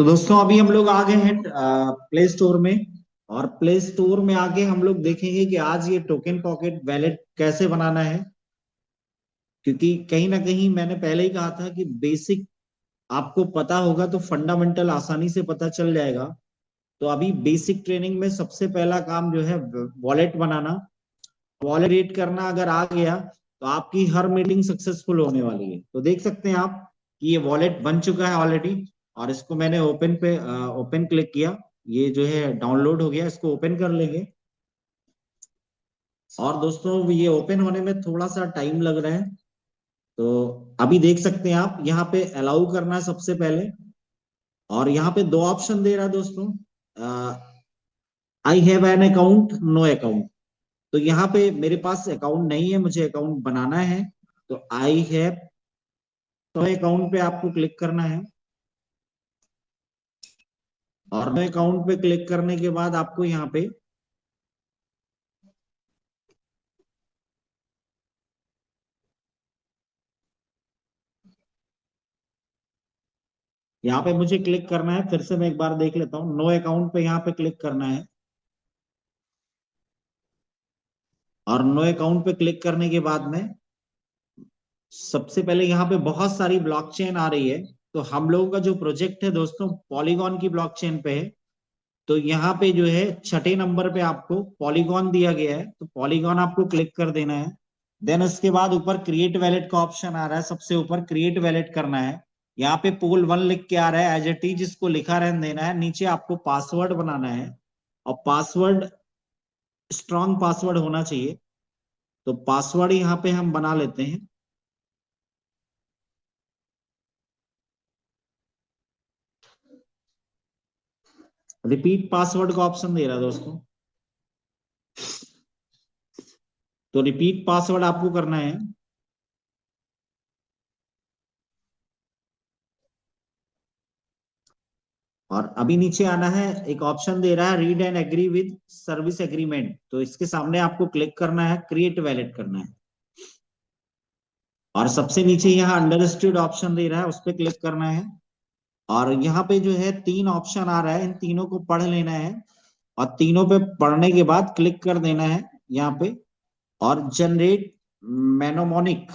तो दोस्तों अभी हम लोग आ गए हैं प्ले स्टोर में। और प्ले स्टोर में आके हम लोग देखेंगे कि आज ये टोकन पॉकेट वैलेट कैसे बनाना है। क्योंकि कहीं ना कहीं मैंने पहले ही कहा था कि बेसिक आपको पता होगा तो फंडामेंटल आसानी से पता चल जाएगा। तो अभी बेसिक ट्रेनिंग में सबसे पहला काम जो है वॉलेट बनाना, वॉलेट क्रिएट करना अगर आ गया तो आपकी हर मीटिंग सक्सेसफुल होने वाली है। तो देख सकते हैं आप कि ये वॉलेट बन चुका है ऑलरेडी। और इसको मैंने ओपन क्लिक किया, ये जो है डाउनलोड हो गया, इसको ओपन कर लेंगे। और दोस्तों ये ओपन होने में थोड़ा सा टाइम लग रहा है। तो अभी देख सकते हैं आप यहाँ पे अलाउ करना है सबसे पहले। और यहाँ पे दो ऑप्शन दे रहा है दोस्तों, I have an account, no account. तो यहाँ पे मेरे पास अकाउंट नहीं है, मुझे अकाउंट बनाना है। तो आई हैव, तो अकाउंट पे आपको क्लिक करना है। और नो अकाउंट पे क्लिक करने के बाद आपको यहाँ पे मुझे क्लिक करना है। फिर से मैं एक बार देख लेता हूँ, नो अकाउंट पे यहाँ पे क्लिक करना है। और नो अकाउंट पे क्लिक करने के बाद में सबसे पहले यहाँ पे बहुत सारी ब्लॉकचेन आ रही है। तो हम लोगों का जो प्रोजेक्ट है दोस्तों पॉलीगॉन की ब्लॉकचेन पे है। तो यहाँ पे जो है छठे नंबर पे आपको पॉलीगॉन दिया गया है, तो पॉलीगॉन आपको क्लिक कर देना है। देन उसके बाद ऊपर क्रिएट वैलेट का ऑप्शन आ रहा है, सबसे ऊपर क्रिएट वैलेट करना है। यहाँ पे पोल 1 लिख के आ रहा है, एज इट इज इसको लिखा रहने देना है। नीचे आपको पासवर्ड बनाना है, और पासवर्ड स्ट्रॉन्ग पासवर्ड होना चाहिए। तो पासवर्ड यहाँ पे हम बना लेते हैं। रिपीट पासवर्ड का ऑप्शन दे रहा है दोस्तों, तो रिपीट पासवर्ड आपको करना है। और अभी नीचे आना है, एक ऑप्शन दे रहा है read and agree with service agreement. तो इसके सामने आपको क्लिक करना है, क्रिएट वैलेट करना है। और सबसे नीचे यहाँ अंडरस्टूड ऑप्शन दे रहा है, उस पर क्लिक करना है। और यहाँ पे जो है तीन ऑप्शन आ रहा है, इन तीनों को पढ़ लेना है। और तीनों पे पढ़ने के बाद क्लिक कर देना है यहाँ पे। और जनरेट मेनोमोनिक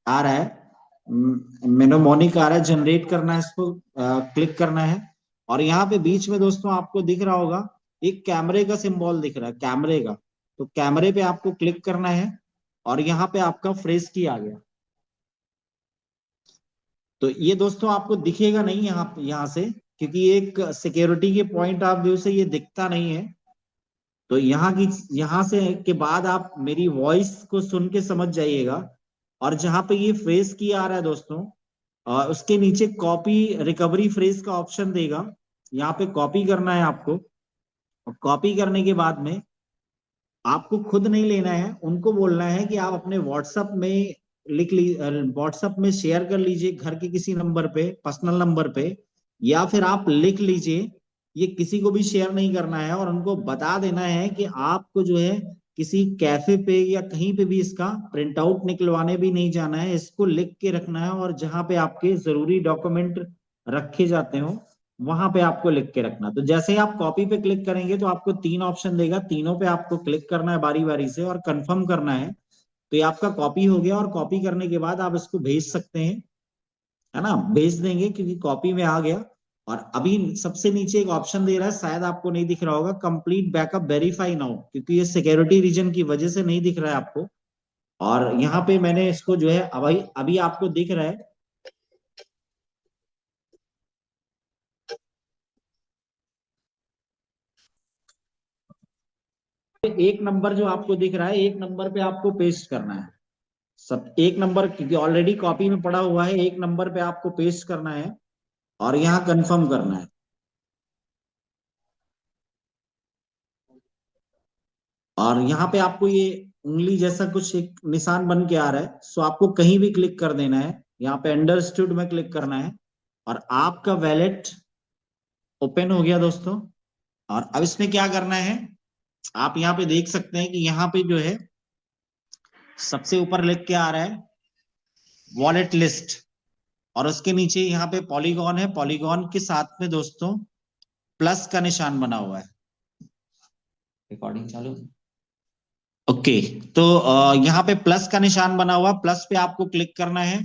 आ रहा है, मेनोमोनिक आ रहा है, जनरेट करना है, इसको क्लिक करना है। और यहाँ पे बीच में दोस्तों आपको दिख रहा होगा एक कैमरे का सिंबल दिख रहा है, कैमरे का। तो कैमरे पे आपको क्लिक करना है। और यहाँ पे आपका फ्रेश की आ गया। तो ये दोस्तों आपको दिखेगा नहीं यहाँ से, क्योंकि एक सिक्योरिटी के पॉइंट ऑफ व्यू से ये दिखता नहीं है। तो यहाँ से के बाद आप मेरी वॉइस को सुन के समझ जाइएगा। और जहां पे ये फ्रेज की आ रहा है दोस्तों, उसके नीचे कॉपी रिकवरी फ्रेज का ऑप्शन देगा। यहाँ पे कॉपी करना है आपको। और कॉपी करने के बाद में आपको खुद नहीं लेना है, उनको बोलना है कि आप अपने व्हाट्सएप में लिख ली, व्हाट्सएप में शेयर कर लीजिए घर के किसी नंबर पे, पर्सनल नंबर पे। या फिर आप लिख लीजिए, ये किसी को भी शेयर नहीं करना है। और उनको बता देना है कि आपको जो है किसी कैफे पे या कहीं पे भी इसका प्रिंट आउट निकलवाने भी नहीं जाना है, इसको लिख के रखना है। और जहां पे आपके जरूरी डॉक्यूमेंट रखे जाते हो वहां पे आपको लिख के रखना। तो जैसे ही आप कॉपी पे क्लिक करेंगे तो आपको तीन ऑप्शन देगा, तीनों पे आपको क्लिक करना है बारी बारी से और कंफर्म करना है। तो ये आपका कॉपी हो गया। और कॉपी करने के बाद आप इसको भेज सकते हैं, है ना, भेज देंगे क्योंकि कॉपी में आ गया। और अभी सबसे नीचे एक ऑप्शन दे रहा है, शायद आपको नहीं दिख रहा होगा, कंप्लीट बैकअप वेरीफाई नाउ, क्योंकि ये सिक्योरिटी रीजन की वजह से नहीं दिख रहा है आपको। और यहाँ पे मैंने इसको जो है अभी अभी आपको दिख रहा है। एक नंबर जो आपको दिख रहा है, एक नंबर पे आपको पेस्ट करना है। सब एक नंबर, क्योंकि ऑलरेडी कॉपी में पड़ा हुआ है, एक नंबर पे आपको पेस्ट करना है। और यहाँ कंफर्म करना है। और यहाँ पे आपको ये उंगली जैसा कुछ एक निशान बन के आ रहा है, सो आपको कहीं भी क्लिक कर देना है। यहाँ पे अंडरस्टूड में क्लिक करना है। और आपका वैलेट ओपन हो गया दोस्तों। और अब इसमें क्या करना है, आप यहाँ पे देख सकते हैं कि यहाँ पे जो है सबसे ऊपर लिख के आ रहा है वॉलेट लिस्ट। और उसके नीचे यहाँ पे पॉलीगॉन है, पॉलीगॉन के साथ में दोस्तों प्लस का निशान बना हुआ है। रिकॉर्डिंग चालू। ओके, तो यहाँ पे प्लस का निशान बना हुआ, प्लस पे आपको क्लिक करना है।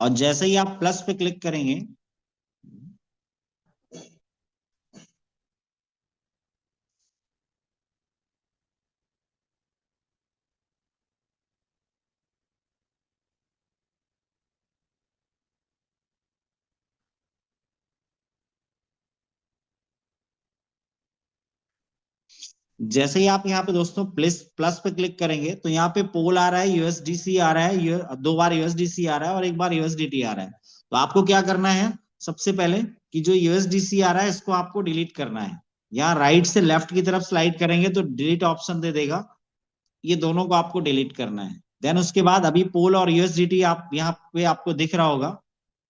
और जैसे ही आप प्लस पे क्लिक करेंगे, जैसे ही आप यहाँ पे दोस्तों प्लस प्लस पे क्लिक करेंगे तो यहाँ पे पोल आ रहा है, यूएसडीसी आ रहा है, 2 बार यूएसडीसी आ रहा है और 1 बार यूएसडीटी आ रहा है। तो आपको क्या करना है, सबसे पहले कि जो यूएसडीसी आ रहा है इसको आपको डिलीट करना है। यहाँ राइट से लेफ्ट की तरफ स्लाइड करेंगे तो डिलीट ऑप्शन दे देगा, ये दोनों को आपको डिलीट करना है। देन उसके बाद अभी पोल और यूएसडीटी आप यहाँ पे आपको दिख रहा होगा।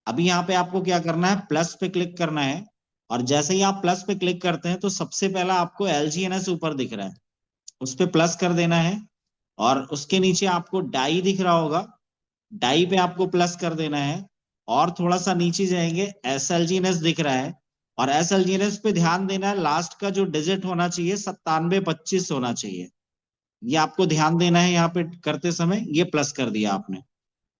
अभी यहाँ पे आपको क्या करना है, प्लस पे क्लिक करना है। और जैसे ही आप प्लस पे क्लिक करते हैं तो सबसे पहला आपको एलजीएनएस ऊपर दिख रहा है, उस पे प्लस कर देना है। और उसके नीचे आपको डाई दिख रहा होगा, डाई पे आपको प्लस कर देना है। और थोड़ा सा नीचे जाएंगे, एसएलजीएनएस दिख रहा है, और एसएलजीएनएस पे ध्यान देना है, लास्ट का जो डिजिट होना चाहिए 9725 होना चाहिए, ये आपको ध्यान देना है यहाँ पे करते समय। ये प्लस कर दिया आपने।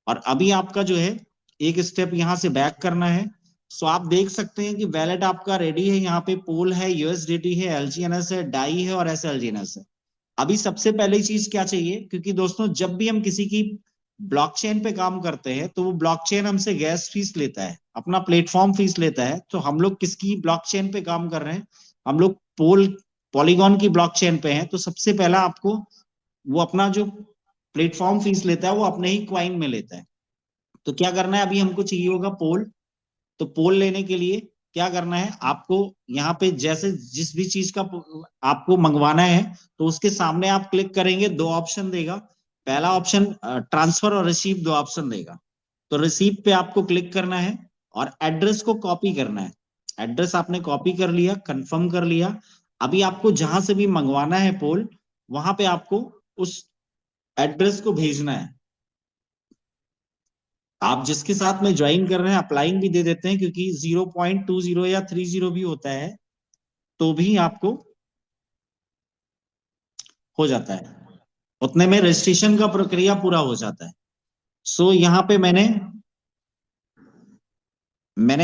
और अभी आपका जो है एक स्टेप यहाँ से बैक करना है। सो आप देख सकते हैं कि वैलेट आपका रेडी है, यहाँ पे पोल है, यूएसडीटी है, एलजीएनएस है, डाई है और एसएलजीएनएस है। अभी सबसे पहली चीज क्या चाहिए, क्योंकि दोस्तों जब भी हम किसी की ब्लॉकचेन पे काम करते हैं तो वो ब्लॉकचेन हमसे गैस फीस लेता है, अपना प्लेटफॉर्म फीस लेता है। तो हम लोग किसकी ब्लॉकचेन पे काम कर रहे हैं, हम लोग पॉलीगॉन की ब्लॉकचेन पे हैं। तो सबसे पहला आपको वो अपना जो प्लेटफॉर्म फीस लेता है वो अपने ही क्वाइन में लेता है। तो क्या करना है, अभी हमको चाहिए होगा पोल। तो पोल लेने के लिए क्या करना है आपको, यहाँ पे जैसे जिस भी चीज का आपको मंगवाना है तो उसके सामने आप क्लिक करेंगे, 2 ऑप्शन देगा। पहला ऑप्शन ट्रांसफर और रिसीव, 2 ऑप्शन देगा। तो रिसीव पे आपको क्लिक करना है और एड्रेस को कॉपी करना है। एड्रेस आपने कॉपी कर लिया, कंफर्म कर लिया। अभी आपको जहां से भी मंगवाना है पोल, वहां पे आपको उस एड्रेस को भेजना है। आप जिसके साथ में ज्वाइन कर रहे हैं अप्लाइंग भी दे देते हैं, क्योंकि 0.20 या 30 भी होता है तो भी आपको हो जाता है, उतने में रजिस्ट्रेशन का प्रक्रिया पूरा हो जाता है। सो यहाँ पे मैंने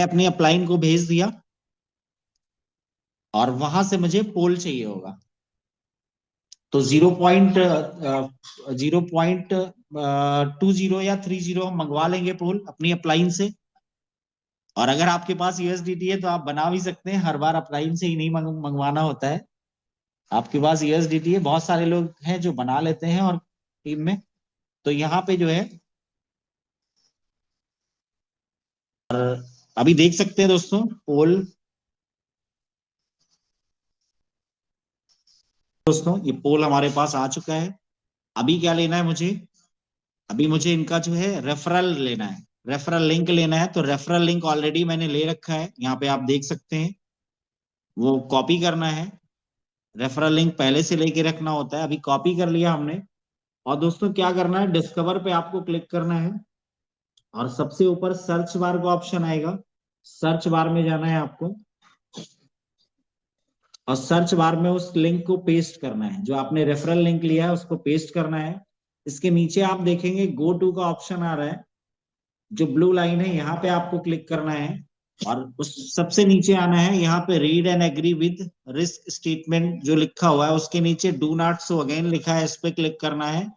अपनी अप्लाइंग को भेज दिया और वहां से मुझे पोल चाहिए होगा। तो 0.20 या 30 हम मंगवा लेंगे पोल अपनी अपलाइन से। और अगर आपके पास यूएसडीटी है तो आप बना भी सकते हैं, हर बार अपलाइन से ही नहीं मंगवाना होता है। आपके पास यूएसडीटी है, बहुत सारे लोग हैं जो बना लेते हैं और टीम में। तो यहाँ पे जो है अभी देख सकते हैं दोस्तों पोल। दोस्तों ये पोल हमारे पास आ चुका है। अभी क्या लेना है मुझे, अभी मुझे इनका जो है रेफरल लेना है, रेफरल लिंक लेना है। तो रेफरल लिंक ऑलरेडी मैंने ले रखा है, यहाँ पे आप देख सकते हैं, वो कॉपी करना है। रेफरल लिंक पहले से लेके रखना होता है, अभी कॉपी कर लिया हमने। और दोस्तों क्या करना है, डिस्कवर पे आपको क्लिक करना है और सबसे ऊपर सर्च बार का ऑप्शन आएगा, सर्च बार में जाना है आपको। और सर्च बार में उस लिंक को पेस्ट करना है, जो आपने रेफरल लिंक लिया है उसको पेस्ट करना है। इसके नीचे आप देखेंगे गो टू का ऑप्शन आ रहा है, जो ब्लू लाइन है यहाँ पे आपको क्लिक करना है। और उस सबसे नीचे आना है, यहाँ पे read and agree with risk statement जो लिखा हुआ है उसके नीचे डू नॉट शो अगेन लिखा है, इस पे क्लिक करना है,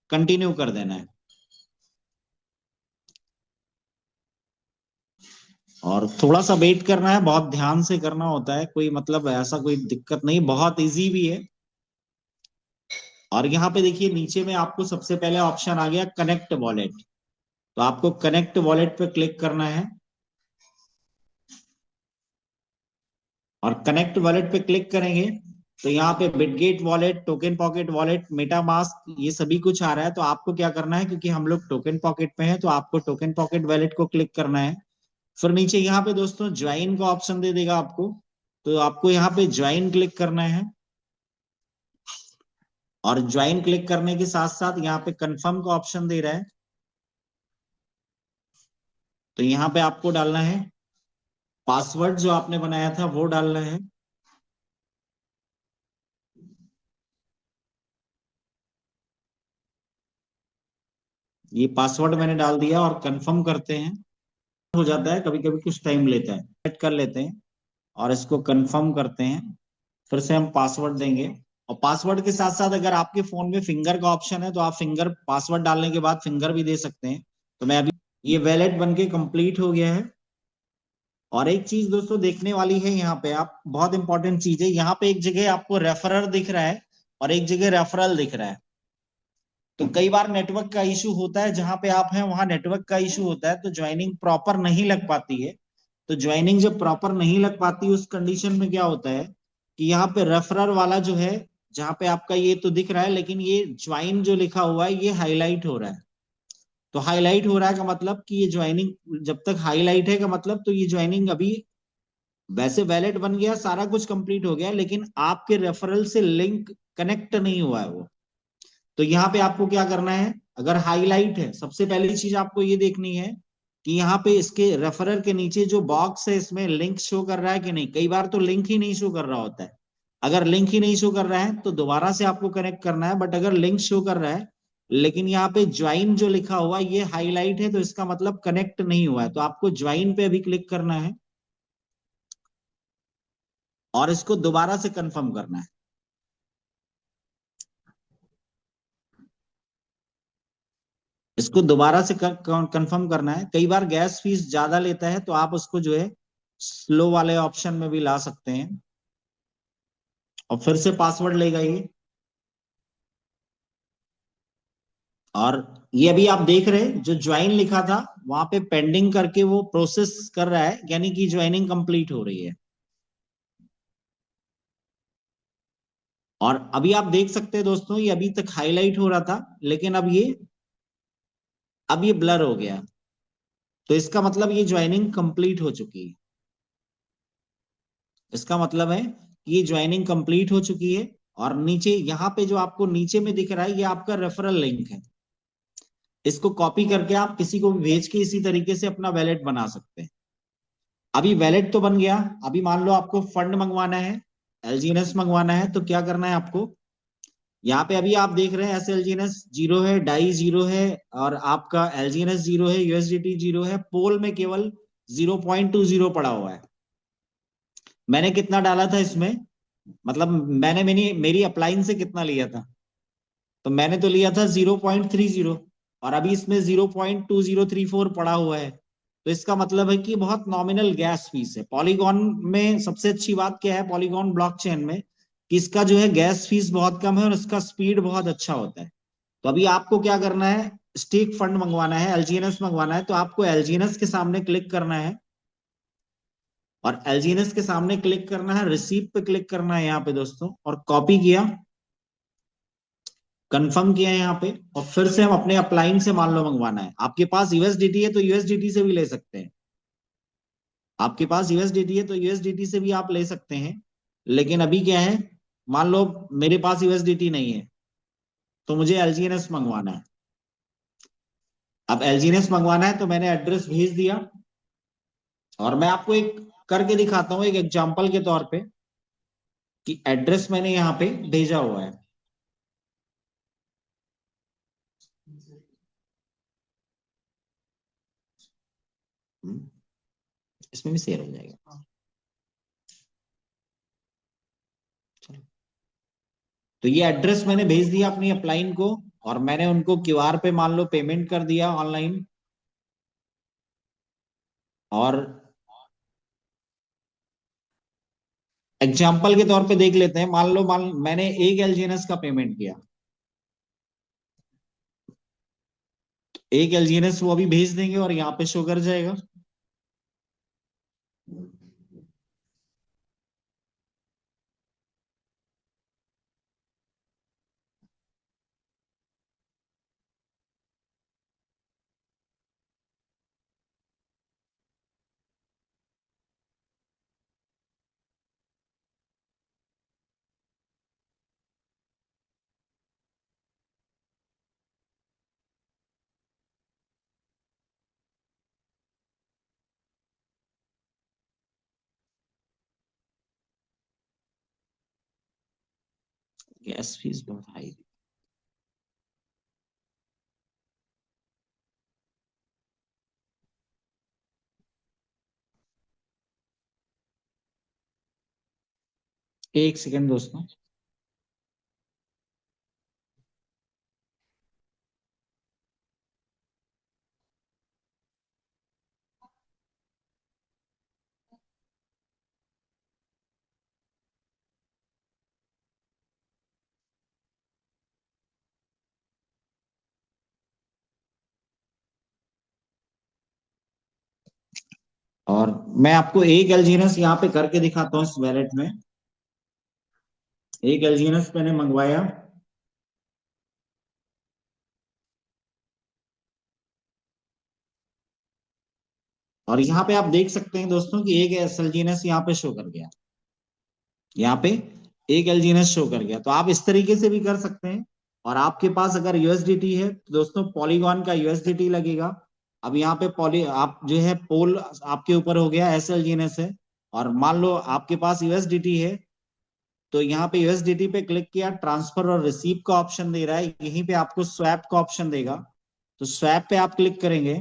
कंटिन्यू कर देना है। और थोड़ा सा वेट करना है, बहुत ध्यान से करना होता है, कोई मतलब ऐसा कोई दिक्कत नहीं, बहुत इजी भी है। और यहाँ पे देखिए नीचे में आपको सबसे पहले ऑप्शन आ गया कनेक्ट वॉलेट। तो आपको कनेक्ट वॉलेट पे क्लिक करना है। और कनेक्ट वॉलेट पे क्लिक करेंगे तो यहाँ पे Bitget wallet, token pocket wallet, MetaMask, ये सभी कुछ आ रहा है। तो आपको क्या करना है, क्योंकि हम लोग टोकन पॉकेट पे हैं तो आपको टोकन पॉकेट वॉलेट को क्लिक करना है। फिर नीचे यहाँ पे दोस्तों ज्वाइन का ऑप्शन दे देगा आपको, तो आपको यहाँ पे ज्वाइन क्लिक करना है। और ज्वाइन क्लिक करने के साथ साथ यहाँ पे कंफर्म का ऑप्शन दे रहा है। तो यहाँ पे आपको डालना है पासवर्ड, जो आपने बनाया था वो डालना है। ये पासवर्ड मैंने डाल दिया और कंफर्म करते हैं। हो जाता है, कभी कभी कुछ टाइम लेता है, सेट कर लेते हैं और इसको कंफर्म करते हैं। फिर से हम पासवर्ड देंगे, और पासवर्ड के साथ साथ अगर आपके फोन में फिंगर का ऑप्शन है तो आप फिंगर, पासवर्ड डालने के बाद फिंगर भी दे सकते हैं। तो मैं अभी, ये वैलेट बन के कंप्लीट हो गया है। और एक चीज दोस्तों देखने वाली है यहाँ पे, आप, बहुत इंपॉर्टेंट चीज है, यहाँ पे एक जगह आपको रेफरर दिख रहा है और एक जगह रेफरल दिख रहा है। तो कई बार नेटवर्क का इशू होता है, जहां पे आप हैं वहां नेटवर्क का इशू होता है, तो ज्वाइनिंग प्रॉपर नहीं लग पाती है। तो ज्वाइनिंग जब प्रॉपर नहीं लग पाती, उस कंडीशन में क्या होता है कि यहाँ पे रेफरर वाला जो है, जहाँ पे आपका ये तो दिख रहा है, लेकिन ये ज्वाइन जो लिखा हुआ है ये हाईलाइट हो रहा है। तो हाईलाइट हो रहा है का मतलब कि ये ज्वाइनिंग जब तक हाईलाइट है का मतलब, तो ये ज्वाइनिंग अभी, वैसे वैलिड बन गया, सारा कुछ कंप्लीट हो गया, लेकिन आपके रेफरल से लिंक कनेक्ट नहीं हुआ है वो। तो यहाँ पे आपको क्या करना है, अगर हाईलाइट है, सबसे पहली चीज आपको ये देखनी है कि यहाँ पे इसके रेफरर के नीचे जो बॉक्स है इसमें लिंक शो कर रहा है कि नहीं। कई बार तो लिंक ही नहीं शो कर रहा होता है। अगर लिंक ही नहीं शो कर रहा है तो दोबारा से आपको कनेक्ट करना है, बट अगर लिंक शो कर रहा है लेकिन यहाँ पे ज्वाइन जो लिखा हुआ है ये हाईलाइट है, तो इसका मतलब कनेक्ट नहीं हुआ है। तो आपको ज्वाइन पे अभी क्लिक करना है और इसको दोबारा से कंफर्म करना है। इसको दोबारा से कंफर्म करना है। कई बार गैस फीस ज्यादा लेता है तो आप उसको जो है स्लो वाले ऑप्शन में भी ला सकते हैं, और फिर से पासवर्ड लेगा ये। और ये अभी आप देख रहे हैं जो ज्वाइन लिखा था वहां पे पेंडिंग करके वो प्रोसेस कर रहा है, यानी कि ज्वाइनिंग कंप्लीट हो रही है। और अभी आप देख सकते हैं दोस्तों, ये अभी तक हाईलाइट हो रहा था, लेकिन अब ये ब्लर हो गया। तो इसका मतलब ये ज्वाइनिंग कंप्लीट हो चुकी है। इसका मतलब है कि ये ज्वाइनिंग कंप्लीट हो चुकी है। और नीचे यहाँ पे जो आपको नीचे में दिख रहा है ये आपका रेफरल लिंक है। इसको कॉपी करके आप किसी को भी भेज के इसी तरीके से अपना वैलेट बना सकते हैं। अभी वैलेट तो बन गया। अभी मान लो आपको फंड मंगवाना है, एलजीएनएस मंगवाना है, तो क्या करना है आपको, यहाँ पे अभी आप देख रहे हैं एस एलजीएनएस जीरो है, डाई जीरो है, और आपका एलजीएनएस जीरो है, यूएसडीटी जीरो है, पोल में केवल 0.20 पड़ा हुआ है। मैंने कितना डाला था इसमें, मतलब मैंने मेरी मेरी अपलाइन से कितना लिया था, तो मैंने तो लिया था 0.30, और अभी इसमें 0.2034 पड़ा हुआ है। तो इसका मतलब है कि बहुत नॉमिनल गैस फीस है। पॉलीगॉन में सबसे अच्छी बात क्या है, पॉलीगॉन ब्लॉकचेन में, कि इसका जो है गैस फीस बहुत कम है और इसका स्पीड बहुत अच्छा होता है। तो अभी आपको क्या करना है, स्टेक फंड मंगवाना है, एलजीएनएस मंगवाना है, तो आपको एलजीएनएस के सामने क्लिक करना है, और एलजीएनएस के सामने क्लिक करना है, रिसीव पे क्लिक करना है यहाँ पे दोस्तों, और कॉपी किया, कंफर्म किया है यहाँ पे। और फिर से हम अपने अपलाइन से मान लो मंगवाना है, आपके पास यूएसडीटी है तो यूएसडीटी से भी ले सकते हैं। आपके पास यूएसडीटी है तो यूएसडीटी से भी आप ले सकते हैं। लेकिन अभी क्या है, मान लो मेरे पास यूएसडीटी नहीं है, तो मुझे एलजीएनएस मंगवाना है। अब एलजीएनएस मंगवाना है तो मैंने एड्रेस भेज दिया, और मैं आपको एक करके दिखाता हूँ एक एग्जांपल के तौर पे, कि एड्रेस मैंने यहाँ पे भेजा हुआ है। हम्म, इसमें भी शेयर हो जाएगा। चलो, तो ये एड्रेस मैंने भेज दिया अपनी अपलाइन को, और मैंने उनको क्यूआर पे मान लो पेमेंट कर दिया ऑनलाइन। और एग्जाम्पल के तौर पे देख लेते हैं, मान मैंने एक एलजीएनएस का पेमेंट किया, एक एलजीएनएस वो अभी भेज देंगे और यहाँ पे शो कर जाएगा। गैस फीस बहुत हाई। एक सेकंड दोस्तों। और मैं आपको एक एलजीएनएस यहाँ पे करके दिखाता हूँ इस वैलेट में। एक एलजीएनएस मैंने मंगवाया, और यहाँ पे आप देख सकते हैं दोस्तों कि एक एलजीएनएस यहाँ पे शो कर गया। यहाँ पे एक एलजीएनएस शो कर गया। तो आप इस तरीके से भी कर सकते हैं। और आपके पास अगर यूएसडीटी है तो दोस्तों पॉलीगॉन का यूएसडीटी लगेगा। अब यहाँ पे पॉली आप जो है पोल आपके ऊपर हो गया, एस एलजीएनएस है। और मान लो आपके पास यूएसडीटी है, तो यहाँ पे यूएसडीटी पे क्लिक किया, ट्रांसफर और रिसीव का ऑप्शन दे रहा है, यहीं पे आपको स्वैप का ऑप्शन देगा। तो स्वैप पे आप क्लिक करेंगे।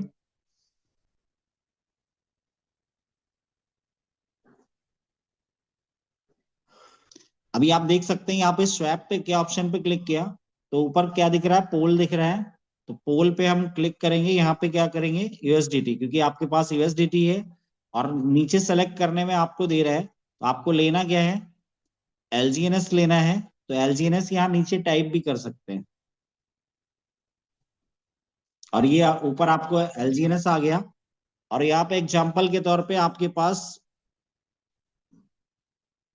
अभी आप देख सकते हैं यहाँ पे स्वैप पे क्या ऑप्शन पे क्लिक किया तो ऊपर क्या दिख रहा है, पोल दिख रहा है। तो पोल पे हम क्लिक करेंगे, यहाँ पे क्या करेंगे, यूएसडीटी, क्योंकि आपके पास यूएसडीटी है। और नीचे सेलेक्ट करने में आपको दे रहा है, तो आपको लेना क्या है, एलजीएनएस लेना है। तो एलजीएनएस यहाँ नीचे टाइप भी कर सकते हैं। और ये ऊपर आपको एलजीएनएस आ गया। और यहाँ पे एग्जाम्पल के तौर पे आपके पास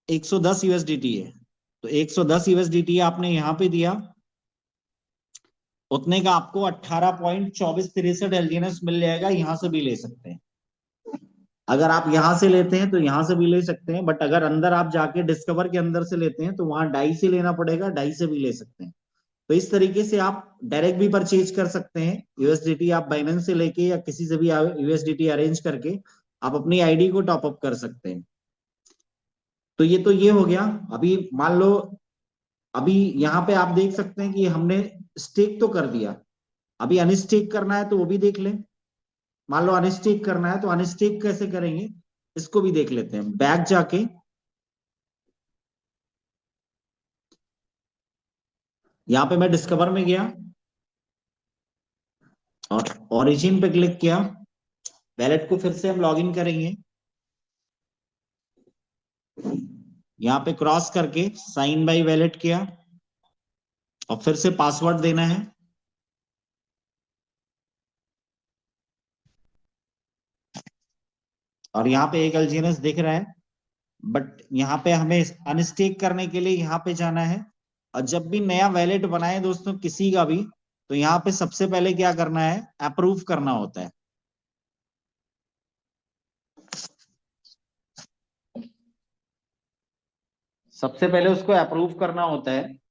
110 यूएसडीटी है। तो 110 यूएसडीटी आपने यहाँ पे दिया, उतने का आपको 18.2463 एलजीएनएस मिल जाएगा। यहां से भी ले सकते हैं। अगर आप यहां से लेते हैं तो यहां से भी ले सकते हैं, बट अगर अंदर आप जाके डिस्कवर के अंदर से लेते हैं तो वहां डाई से लेना पड़ेगा, डाई से भी ले सकते हैं। तो इस तरीके से आप डायरेक्ट भी परचेज कर सकते हैं यूएसडीटी। आप बाइनेंस से लेके या किसी से भी यूएसडीटी अरेंज करके आप अपनी आईडी को टॉपअप कर सकते हैं। तो ये हो गया। अभी मान लो, अभी यहाँ पे आप देख सकते हैं कि हमने स्टेक तो कर दिया। अभी अनस्टेक करना है तो वो भी देख लें। मान लो अनस्टेक करना है तो अनस्टेक कैसे करेंगे, इसको भी देख लेते हैं। बैक जाके यहाँ पे मैं डिस्कवर में गया और ओरिजिन पे क्लिक किया। वैलेट को फिर से हम लॉगिन करेंगे। यहाँ पे क्रॉस करके साइन बाय वैलेट किया और फिर से पासवर्ड देना है। और यहाँ पे एक एलजीएनएस दिख रहा है, बट यहाँ पे हमें अनस्टेक करने के लिए यहाँ पे जाना है। और जब भी नया वैलेट बनाए दोस्तों किसी का भी, तो यहाँ पे सबसे पहले क्या करना है, अप्रूव करना होता है। सबसे पहले उसको अप्रूव करना होता है।